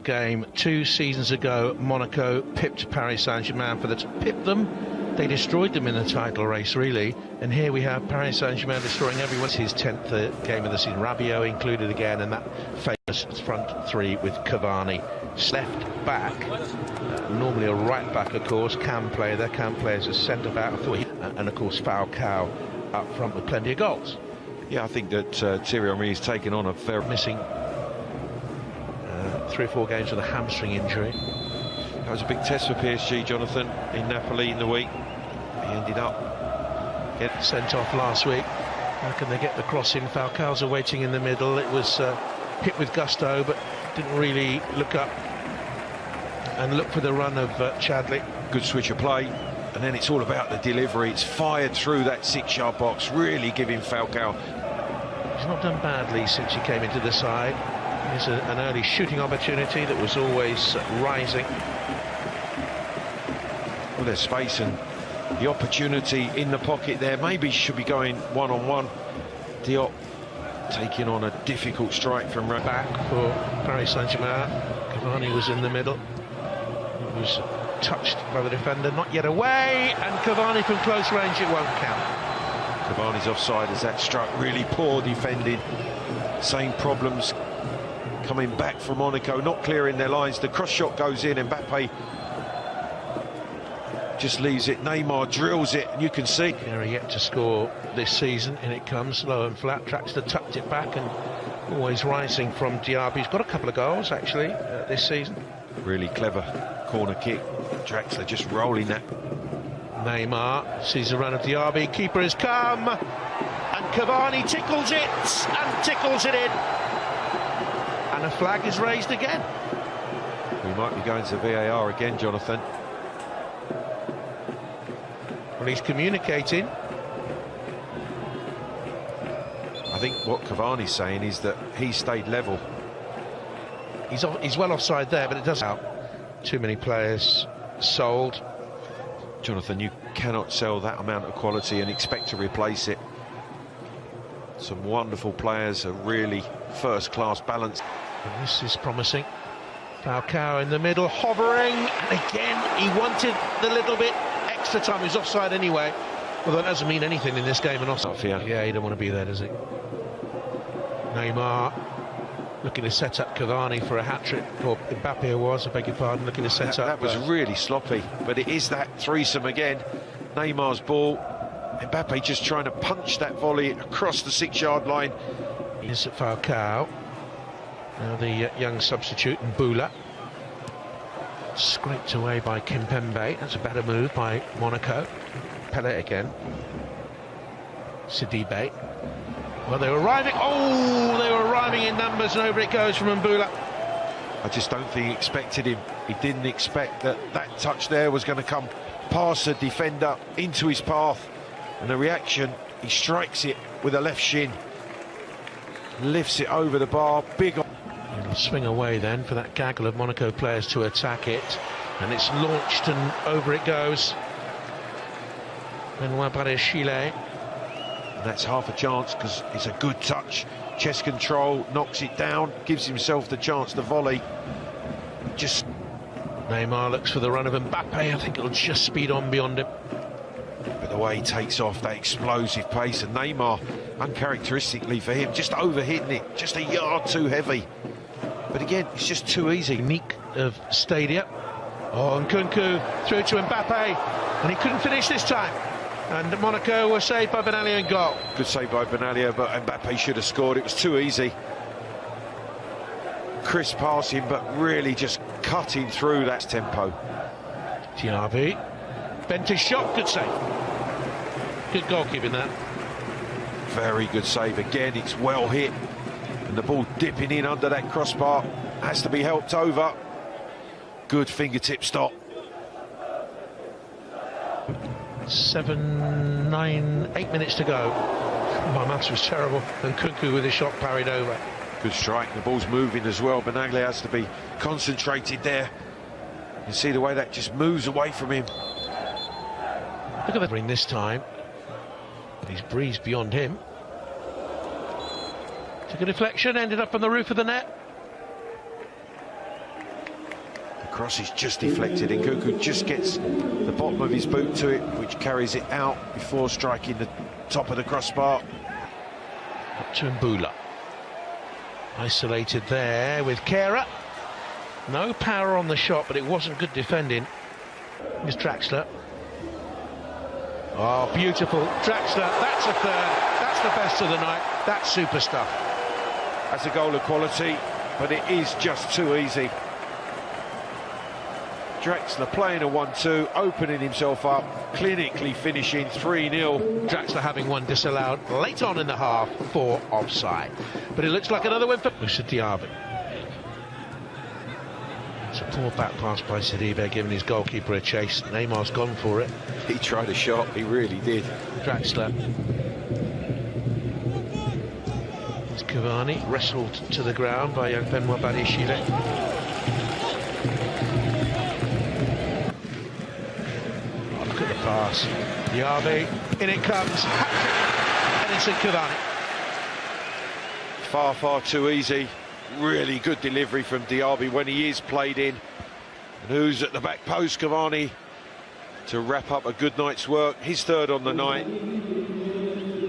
Game 2 seasons ago, Monaco pipped Paris Saint-Germain. Pipped them, they destroyed them in the title race, really. And here we have Paris Saint-Germain destroying everyone. It's his 10th game of the season. Rabiot included again, and that famous front three with Cavani. Left back, normally a right back, of course. Cam player, their Cam players a centre back. And of course Falcao up front with plenty of goals. Yeah, I think that Thierry Henry is taking on a very missing 3 or 4 games with a hamstring injury. That was a big test for PSG, Jonathan, in Napoli in the week. He ended up getting sent off last week. How can they get the cross in? Falcao's waiting in the middle. It was hit with gusto, but didn't really look up and look for the run of Chadli. Good switch of play, and then it's all about the delivery. It's fired through that 6-yard box, really giving Falcao. He's not done badly since he came into the side. Here's an early shooting opportunity that was always rising. Well, there's space and the opportunity in the pocket there. Maybe should be going one-on-one. Diop taking on a difficult strike from back for Paris Saint-Germain. Cavani was in the middle. He was touched by the defender, not yet away, and Cavani from close range, it won't count. Cavani's offside as that struck. Really poor defending. Same problems coming back from Monaco, not clearing their lines. The cross shot goes in, and Mbappe just leaves it. Neymar drills it, and you can see. They're yet to score this season, and it comes low and flat. Draxler tucked it back, and always rising from Diaby. He's got a couple of goals, actually, this season. Really clever corner kick. Draxler just rolling that. Neymar sees the run of Diaby. Keeper has come, and Cavani tickles it, and tickles it in. And a flag is raised again. We might be going to VAR again, Jonathan. Well, he's communicating. I think what Cavani's saying is that he stayed level. He's well offside there, but it does help. Too many players sold. Jonathan, you cannot sell that amount of quality and expect to replace it. Some wonderful players, a really first-class balance. And this is promising. Falcao in the middle, hovering, and again he wanted the little bit extra time. He's offside anyway. Well, that doesn't mean anything in this game. And offside. Yeah, he don't want to be there, does he? Neymar looking to set up Cavani for a hat-trick, or Mbappe was, I beg your pardon, looking to set up. That was really sloppy, but it is that threesome again. Neymar's ball, Mbappe just trying to punch that volley across the 6-yard line. Here's Falcao. Now the young substitute, Mbula. Scraped away by Kimpembe. That's a better move by Monaco. Pellet again. Sidibe. Well, they were arriving. Oh, they were arriving in numbers, and over it goes from Mbula. I just don't think he expected him. He didn't expect that touch there was going to come past the defender into his path. And the reaction, he strikes it with a left shin. Lifts it over the bar. Big. It'll swing away then for that gaggle of Monaco players to attack it. And it's launched, and over it goes. Benoit Barré-Chillet. And that's half a chance because it's a good touch. Chest control, knocks it down, gives himself the chance to volley. Just. Neymar looks for the run of Mbappe. I think it'll just speed on beyond him. But the way he takes off, that explosive pace, and Neymar, uncharacteristically for him, just overhitting it, just a yard too heavy. But again, it's just too easy. Unique of Stadia. Oh, and Nkunku through to Mbappe, and he couldn't finish this time. And Monaco were saved by Benalia in goal. Good save by Benalia, but Mbappe should have scored. It was too easy. Crisp passing, but really just cutting through that tempo. Diaby bent his shot, good save. Good goalkeeping that. Very good save again. It's well hit, and the ball dipping in under that crossbar has to be helped over. Good fingertip stop. 8 minutes to go. My maths was terrible. And Nkunku with a shot parried over. Good strike. The ball's moving as well. Benalia has to be concentrated there. You can see the way that just moves away from him. Look at the ring this time. He's breezed beyond him. Took a deflection, ended up on the roof of the net. Cross is just deflected, and Nkunku just gets the bottom of his boot to it, which carries it out before striking the top of the crossbar. Up to Mbula. Isolated there with Kera. No power on the shot, but it wasn't good defending. Here's Draxler. Oh, beautiful. Draxler, that's a third. That's the best of the night. That's super stuff. That's a goal of quality, but it is just too easy. Draxler playing a 1-2, opening himself up, clinically finishing 3-0. Draxler having one disallowed late on in the half for offside. But it looks like another win for Moussa Diaby. It's a poor back pass by Sidibe, giving his goalkeeper a chase. Neymar's gone for it. He tried a shot, he really did. Draxler. It's Cavani, wrestled to the ground by young Benoit Badiashile. Oh, look at the pass. Diaby, in it comes. And it's Cavani. Far, far too easy. Really good delivery from Diaby when he is played in. And who's at the back post? Cavani to wrap up a good night's work. His third on the night.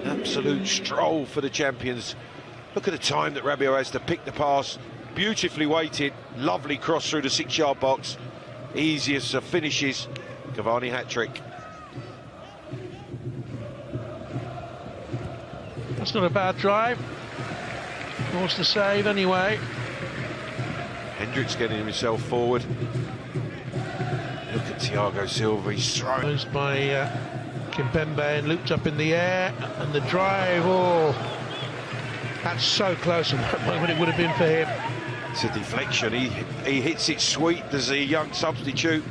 Absolute stroll for the champions. Look at the time that Rabiot has to pick the pass. Beautifully weighted. Lovely cross through the 6-yard box. Easiest of finishes. Cavani hat-trick. That's not a bad drive. Wants to save anyway. Hendricks getting himself forward. Look at Thiago Silva, he's thrown. Closed by Kimpembe and looped up in the air. And the drive, oh, that's so close. And what moment it would have been for him. It's a deflection, he hits it sweet as a young substitute.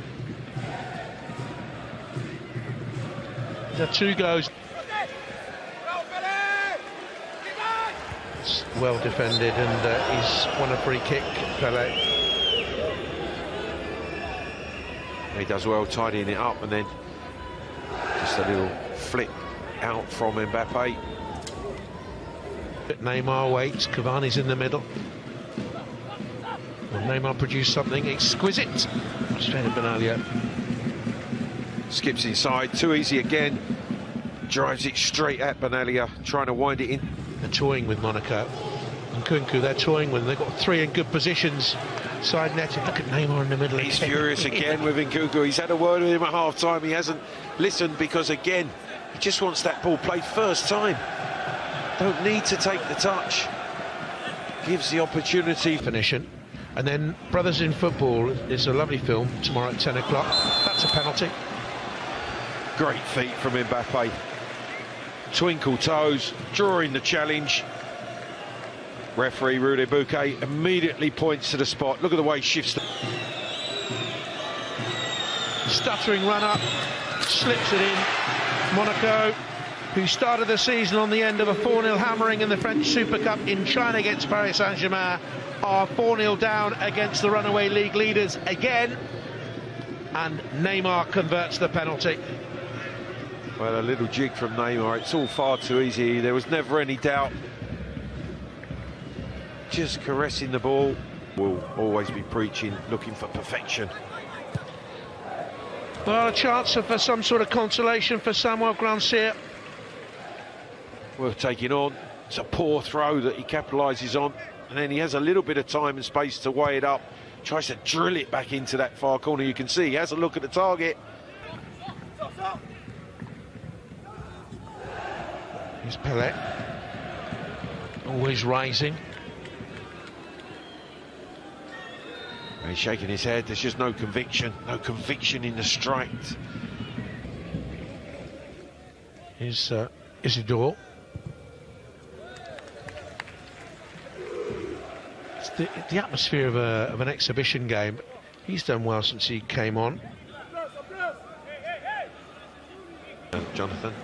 The two goes. It's well defended, and he's won a free kick, Pele. He does well tidying it up, and then just a little flick out from Mbappe. Neymar waits, Cavani's in the middle. Well, Neymar produced something exquisite. Straight at Benalia. Skips inside, too easy again. Drives it straight at Benalia, trying to wind it in. They're toying with Monaco. And Nkunku, they're toying with them. They've got three in good positions. Side netting. Look at Neymar in the middle. He's furious again with Nkunku. He's had a word with him at half-time. He hasn't listened because, again, he just wants that ball played first time. Don't need to take the touch. Gives the opportunity. Finishing. And then Brothers in Football is a lovely film tomorrow at 10 o'clock. That's a penalty. Great feat from Mbappe. Twinkle toes, drawing the challenge. Referee Rudy Bouquet immediately points to the spot. Look at the way he shifts. Stuttering run up, slips it in. Monaco, who started the season on the end of a 4-0 hammering in the French Super Cup in China against Paris Saint-Germain, are 4-0 down against the runaway league leaders again. And Neymar converts the penalty. Well, a little jig from Neymar. It's all far too easy. There was never any doubt. Just caressing the ball. Will always be preaching, looking for perfection. Well, a chance for some sort of consolation for Samuel Grandsir. Worth taking on. It's a poor throw that he capitalises on. And then he has a little bit of time and space to weigh it up. Tries to drill it back into that far corner. You can see he has a look at the target. Here's Pelé, always rising. He's shaking his head. There's just no conviction in the strike. Here's Isidore. It's the atmosphere of an exhibition game. He's done well since he came on. Jonathan,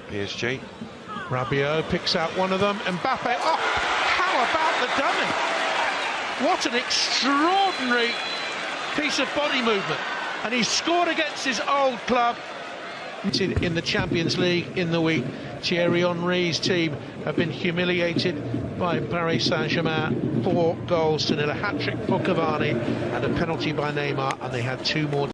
PSG. Rabiot picks out one of them. Mbappe, oh, how about the dummy? What an extraordinary piece of body movement. And he scored against his old club in the Champions League in the week Thierry Henry's team have been humiliated by Paris Saint-Germain. 4 goals to nil, a hat-trick for Cavani and a penalty by Neymar, and they had 2 more.